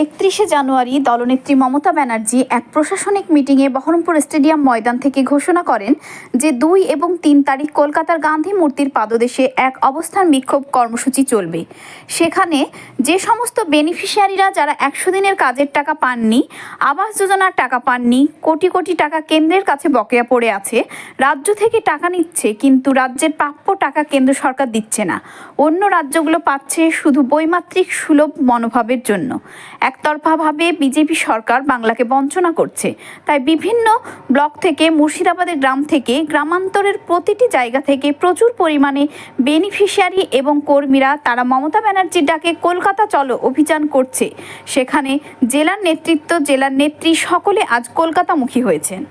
31শে জানুয়ারি দলনেত্রী মমতা ব্যানার্জি এক প্রশাসনিক মিটিংয়ে বহরমপুর স্টেডিয়াম ময়দান থেকে ঘোষণা করেন যে 2 এবং 3 তারিখ কলকাতার গান্ধী মূর্তির পাদদেশে এক অবস্থান বিক্ষোভ কর্মসূচি চলবে। সেখানে যে সমস্ত বেনিফিশিয়ারিরা যারা 100 দিনের কাজের টাকা পাননি, আবাস যোজনার টাকা পাননি, কোটি কোটি টাকা কেন্দ্রের কাছে বকেয়া পড়ে আছে, রাজ্য থেকে টাকা নিচ্ছে কিন্তু রাজ্যের প্রাপ্য টাকা কেন্দ্র সরকার দিচ্ছে না, অন্য রাজ্যগুলো পাচ্ছে শুধু বৈমাত্রিক সুলভ মনোভাবের জন্য। একতরফাভাবে বিজেপি সরকার বাংলাকে বঞ্চনা করছে। তাই বিভিন্ন ব্লক থেকে, মুর্শিদাবাদের গ্রাম থেকে, গ্রামান্তরের প্রতিটি জায়গা থেকে প্রচুর পরিমাণে বেনিফিশিয়ারি এবং কর্মীরা তারা মমতা ব্যানার্জির ডাকে কলকাতা চলো অভিযান করছে। সেখানে জেলার নেতৃত্ব, জেলার নেত্রী সকলে আজ কলকাতামুখী হয়েছেন।